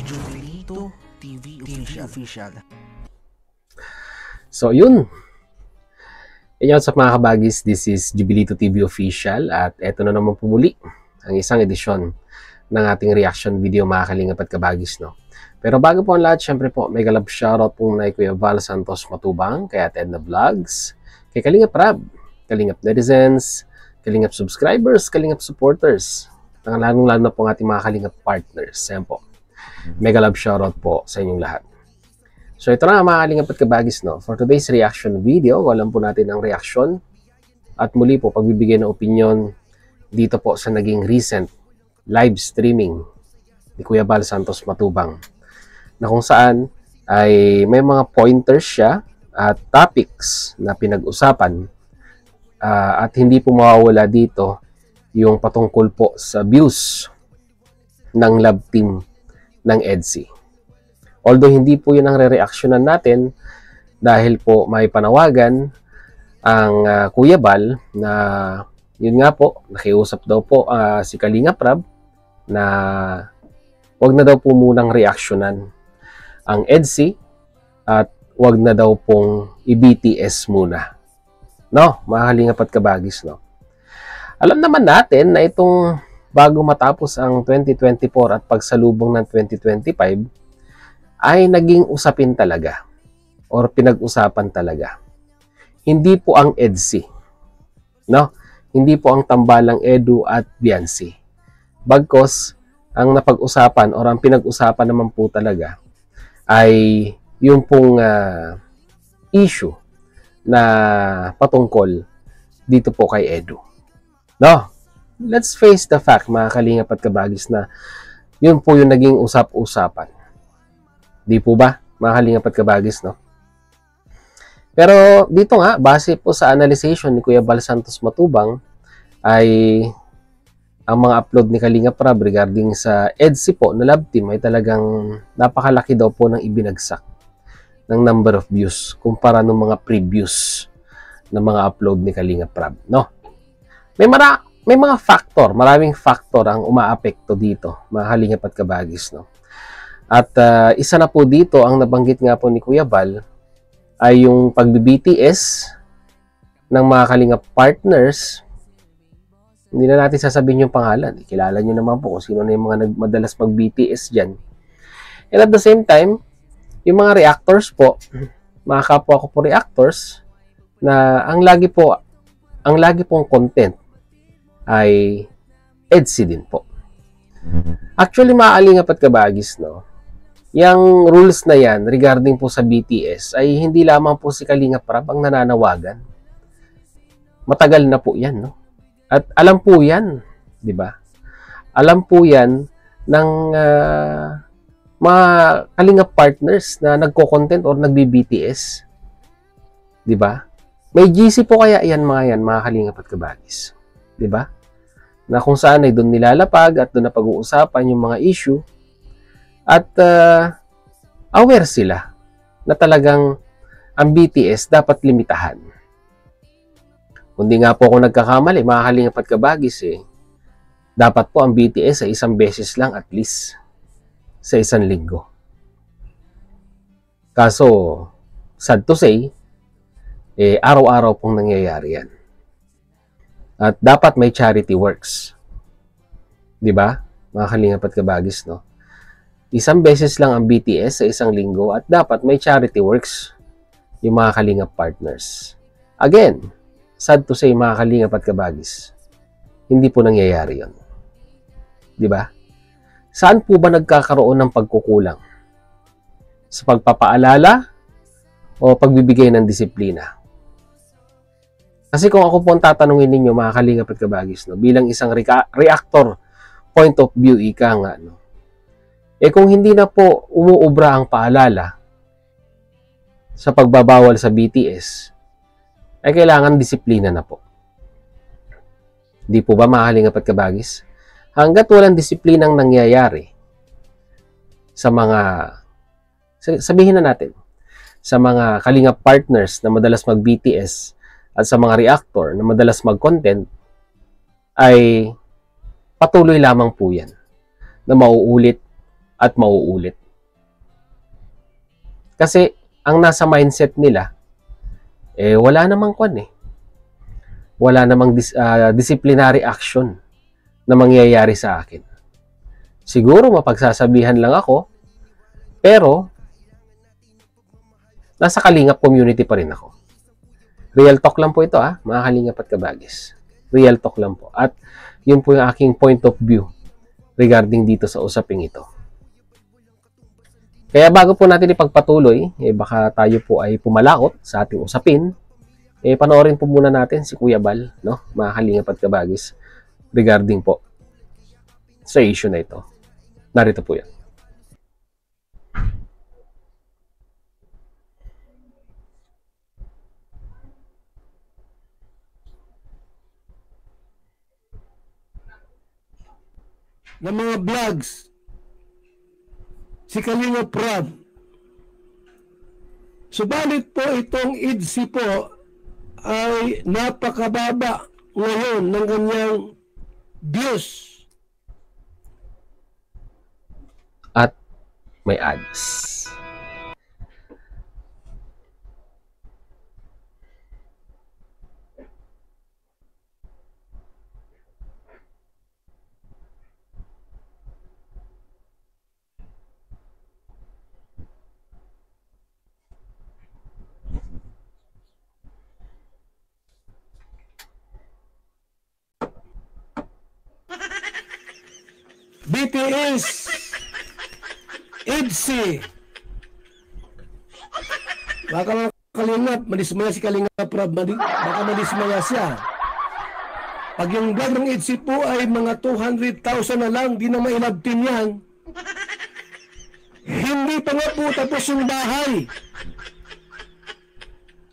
Jubilito TV Official. So yun. What's up mga kabagis? This is Jubilito TV Official at eto na naman po muli ang isang edisyon ng ating reaction video mga kalingap at kabagis, no? Pero bago po ang lahat, syempre po may galab shoutout po na Kuya Val Santos Matubang, kay Ted na Vlogs, kay Kalingap Rab, Kalingap Netizens, Kalingap Subscribers, Kalingap Supporters, lalong-lalo na po ang ating mga Kalingap Partners. Ayan po. Mega love shoutout po sa inyong lahat. So ito na mga kalingap at kabagis, no? For today's reaction video, alam po natin ang reaction at muli po pagbibigay ng opinion dito po sa naging recent live streaming ni Kuya Val Santos Matubang, na kung saan ay may mga pointers siya at topics na pinag-usapan at hindi po mawawala dito yung patungkol po sa views ng love team ng EDSI. Although hindi po yun ang re-reactionan natin dahil po may panawagan ang Kuya Val na yun nga po, nakiusap daw po si Kalingap Rab na wag na daw po munang reactionan ang EDSI at wag na daw pong i-BTS muna. No, mga kalingap at kabagis, no? Alam naman natin na itong bago matapos ang 2024 at pagsalubong ng 2025 ay naging usapin talaga or pinag-usapan talaga. Hindi po ang EDSI, no? Hindi po ang tambalang Edu at Biancy. Bagkos, ang napag-usapan or ang pinag-usapan naman po talaga ay yung pong issue na patungkol dito po kay Edu. No? Let's face the fact, mga kalingap at kabagis, na yun po yung naging usap-usapan. Di po ba, mga kalingap at kabagis, no? Pero dito nga, base po sa analyzation ni Kuya Val Santos Matubang, ay ang mga upload ni Kalingap Rab regarding sa EDSI po na love team ay talagang napakalaki daw po ng ibinagsak ng number of views kumpara ng mga previous na mga upload ni Kalingap Rab, no? May mga factor, maraming factor ang umaapekto dito, mga kalingap at kabagis, no? At isa na po dito, ang nabanggit nga po ni Kuya Val, ay yung pag-BTS ng mga kalingap partners. Hindi na natin sasabihin yung pangalan. Kilala nyo naman po kung sino na yung mga madalas mag-BTS dyan. And at the same time, yung mga reactors po, mga kapwa ko po reactors, na ang lagi pong content ay EDSI din po. Actually, mga kalingap at kabagis, no? Yung rules na yan regarding po sa BTS ay hindi lamang po si Kalingap Rab ang nananawagan. Matagal na po yan, no? At alam po yan, di ba? Alam po yan ng mga Kalingap partners na nagko-content or nagbi-BTS. Di ba? May GC po kaya yan, mga Kalingap at kabagis. Di ba? Na kung saan ay doon nilalapag at doon na pag-uusapan yung mga issue at aware sila na talagang ang BTS dapat limitahan. Kundi nga po ako nagkakamali, mga kalingap at kabagis, dapat po ang BTS ay isang beses lang at least sa isang linggo. Kaso, sad to say, araw-araw pong nangyayari yan. At dapat may charity works. Di ba? Mga kalingap at kabagis, no? Isang beses lang ang BTS sa isang linggo at dapat may charity works yung mga kalingap partners. Again, sad to say, mga kalingap at kabagis, hindi po nangyayari yun. Di ba? Saan po ba nagkakaroon ng pagkukulang? Sa pagpapaalala o pagbibigay ng disiplina? Kasi kung ako po ang tatanungin ninyo, mga kalingap at kabagis, no, bilang isang reactor point of view, ika nga, no, kung hindi na po umuubra ang paalala sa pagbabawal sa BTS, ay kailangan disiplina na po. Di po ba, mga kalingap at kabagis? Hanggat walang disiplinang nangyayari sa mga, sabihin na natin, sa mga kalingap partners na madalas mag-BTS at sa mga reactor na madalas mag-content, ay patuloy lamang po yan na mauulit at mauulit. Kasi ang nasa mindset nila, wala namang wala namang disciplinary action na mangyayari sa akin. Siguro mapagsasabihan lang ako, pero nasa Kalingap community pa rin ako. Real talk lang po ito mga Kalingap at Kabagis. Real talk lang po. At yun po yung aking point of view regarding dito sa usaping ito. Kaya bago po natin ipagpatuloy, baka tayo po ay pumalakot sa ating usapin, panoorin po muna natin si Kuya Bal, no? Mga Kalingap at Kabagis, regarding po sa issue na ito. Narito po yan. Ng mga vlogs, si Kalingap Rab. Subalit po itong EDC po ay napakababa ngayon ng kanyang views. At may ads. BTS, EDC. Baka mga Kalingap, madismaya si Kalingap Rab, baka madismaya siya. Pag yung vlog ng EDC po ay mga 200,000 na lang, di na mailabtin yan. Hindi pa nga po tapos yung bahay.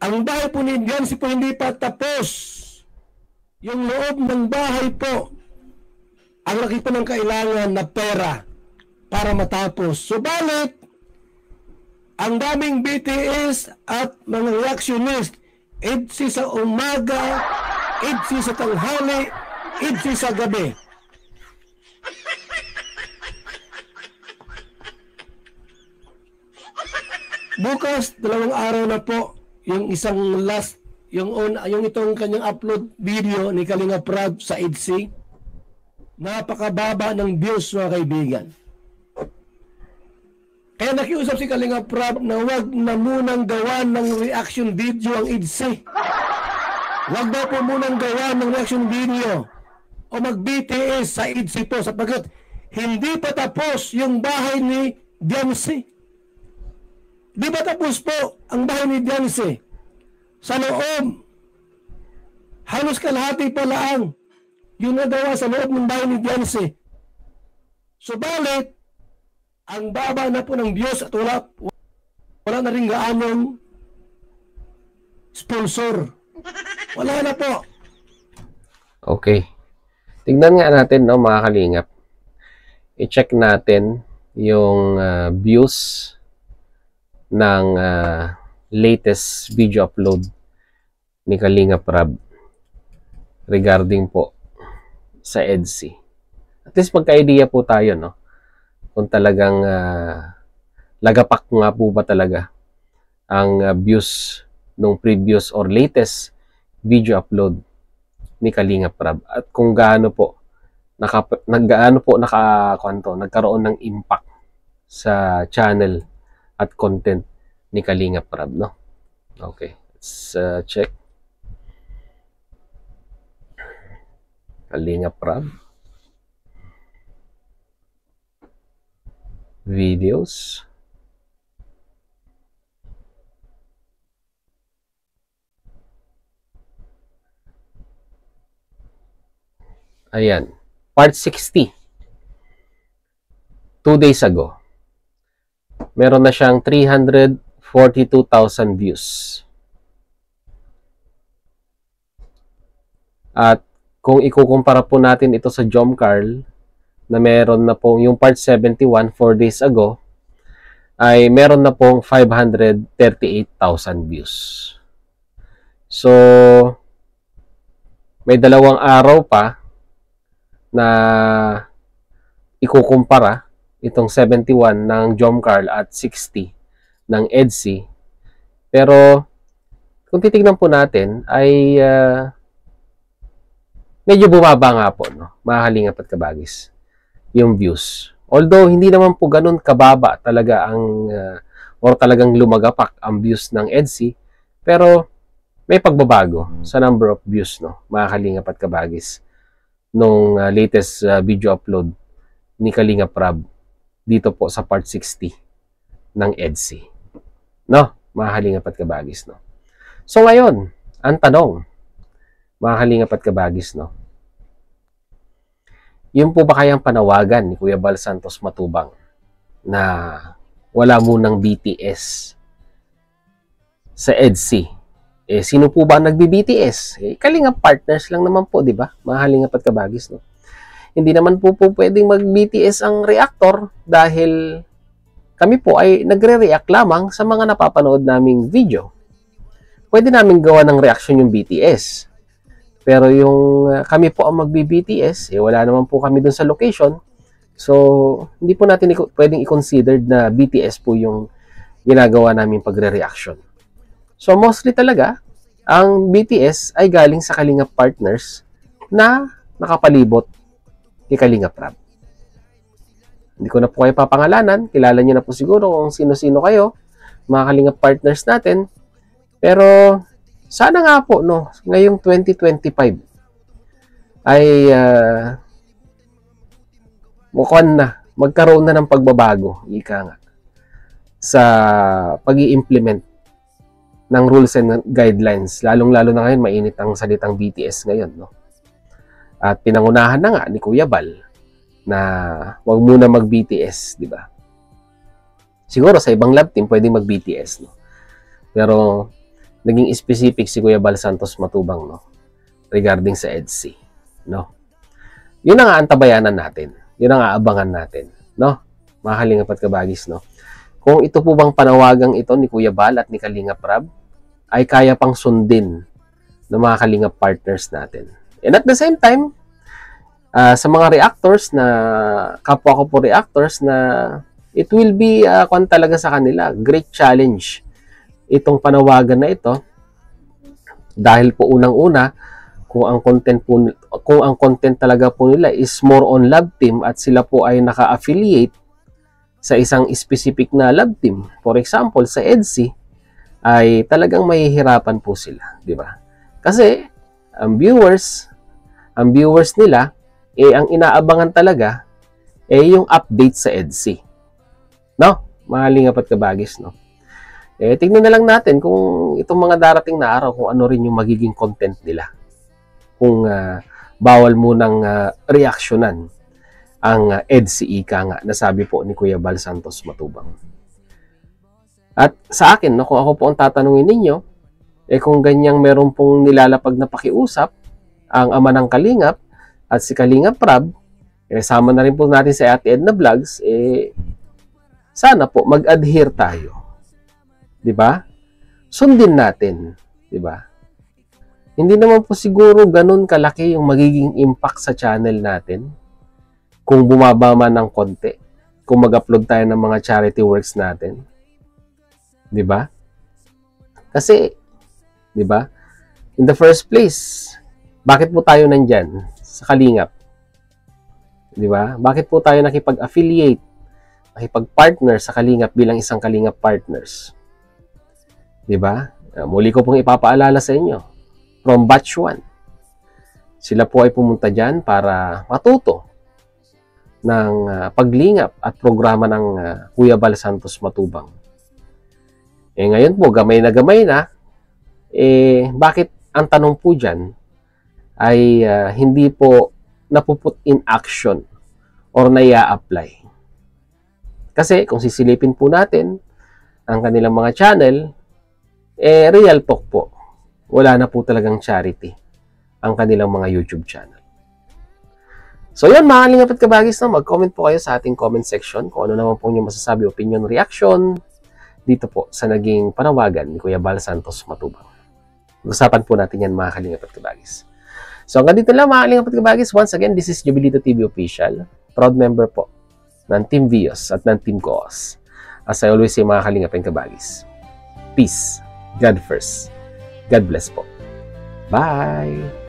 Ang bahay po ni Diancy po hindi pa tapos. Yung loob ng bahay po, ang laki po ng kailangan na pera para matapos. Subalit, ang daming BTS at mga reactionist, EDC sa umaga, EDC sa tanghali, EDC sa gabi. Bukas, 2 araw na po, yung isang last, yung itong kanyang upload video ni Kalingap Rab sa EDC. Napakababa ng views, mga kaibigan. Kaya nakiusap si Kalingap Rab na wag na munang gawa ng reaction video ang EDC. Wag daw po munang gawa ng reaction video o mag-BTS sa EDC po sapagkat hindi pa tapos yung bahay ni Diancy. Di ba tapos po ang bahay ni Diancy? Sa loob, halos kalahati pa lang yung nagawa sa loob ng bahay ni Diancy. Subalit, ang baba na po ng views at wala na rin gaanong sponsor. Wala na po. Okay. Tignan nga natin, no, mga Kalingap. I-check natin yung views ng latest video upload ni Kalingap Rab regarding po sa EDC. At least magka-idea po tayo, no? Kung talagang lagapak nga po ba talaga ang views nung previous or latest video upload ni Kalingap Rab at kung gaano po nagkaroon ng impact sa channel at content ni Kalingap Rab, no? Okay, let's check. Kalingap Rab videos. Ayan, part 60. 2 days ago. Meron na siyang 342,000 views. At kung ikukumpara po natin ito sa Jomcarl, na meron na pong yung part 71 4 days ago, ay meron na pong 538,000 views. So, may 2 araw pa na ikukumpara itong 71 ng Jomcarl at 60 ng EDSI. Pero kung titignan po natin ay medyo bumaba nga po, no, mga kalingap at kabagis, yung views. Although hindi naman po ganun kababa talaga ang or talagang lumagapak ang views ng EDSI, pero may pagbabago sa number of views, no, mga kalingap at kabagis, nung latest video upload ni Kalingap Rab dito po sa part 60 ng EDSI. No, mga kalingap at kabagis, no. So ngayon, ang tanong, mga kalingap at kabagis, no, yun po ba kayang panawagan ni Kuya Bal Santos Matubang na wala munang BTS sa EDSI? Sino po ba nagbi-BTS? Kalingap partners lang naman po, di ba? Mga kalingap at kabagis, no? Hindi naman po pwedeng mag-BTS ang reactor dahil kami po ay nagre-react lamang sa mga napapanood naming video. Pwede namin gawa ng reaction yung BTS. Pero yung kami po ang magbi-BTS, wala naman po kami dun sa location. So, hindi po natin pwedeng i-consider na BTS po yung ginagawa namin pagre-reaction. So, mostly talaga, ang BTS ay galing sa Kalingap partners na nakapalibot kay Kalingap Rab. Hindi ko na po kayo papangalanan. Kilala niyo na po siguro kung sino-sino kayo, mga Kalingap partners natin. Pero, sana nga po, no, ngayong 2025 ay mukhang na, magkaroon na ng pagbabago, ika nga, sa pag-i-implement ng rules and guidelines. Lalong-lalo na ngayon, mainit ang salitang BTS ngayon, no? At pinangunahan na nga ni Kuya Bal na wag muna mag-BTS, di ba? Siguro sa ibang lab team pwedeng mag-BTS, no? Pero naging specific si Kuya Bal Santos Matubang, no, regarding sa EDSI, no? Yun ang aantabayanan natin. Yun ang aabangan natin, no? Mga kalingap at kabagis, no? Kung ito po bang panawagang ito ni Kuya Bal at ni Kalingap Rab ay kaya pang sundin ng mga kalingap partners natin. And at the same time, sa mga reactors na, kapwa ko po reactors na it will be, kung talaga sa kanila, great challenge itong panawagan na ito. Dahil po unang-una, kung ang content talaga po nila is more on lab team at sila po ay naka-affiliate sa isang specific na lab team, for example, sa EDSI, ay talagang mahihirapan po sila, di ba? Kasi ang viewers nila, ang inaabangan talaga yung update sa EDSI. No? Mga kalingap at kabagis, no? Tignan na lang natin kung itong mga darating na araw, kung ano rin yung magiging content nila. Kung bawal munang reaksyonan ang EDSI, ika nga, nasabi po ni Kuya Bal Santos Matubang. At sa akin, no, kung ako po ang tatanungin ninyo, kung ganyang meron pong nilalapag na pakiusap, ang ama ng Kalingap at si Kalingap Rab, sama na rin po natin sa Ate Edna Vlogs, sana po mag-adhere tayo. Diba? Sundin natin. Diba? Hindi naman po siguro ganun kalaki yung magiging impact sa channel natin kung bumaba man ng konti, kung mag-upload tayo ng mga charity works natin. Diba? Kasi, diba? In the first place, bakit po tayo nandyan sa Kalingap? Diba? Bakit po tayo nakipag-affiliate, nakipag-partner sa Kalingap bilang isang Kalingap partners? Diba? Muli ko pong ipapaalala sa inyo, from batch 1, sila po ay pumunta dyan para matuto ng paglingap at programa ng Kuya Bal Santos Matubang. Ngayon po, gamay na, bakit ang tanong po dyan ay hindi po napuput in action or naya-apply? Kasi kung sisilipin po natin ang kanilang mga channel, real talk po, wala na po talagang charity ang kanilang mga YouTube channel. So yun, mga kalingap at kabagis, no, mag-comment po kayo sa ating comment section kung ano naman po yung masasabi, opinion, reaction dito po sa naging panawagan ni Kuya Bal Santos Matubang. Usapan po natin yan, mga kalingap at kabagis. So hanggang dito lang, mga kalingap at kabagis. Once again, this is Jubilito TV Official, proud member po ng Team Vios at ng Team Koos. As I always say mga kalingap and kabagis, peace, God first, God bless po. Bye!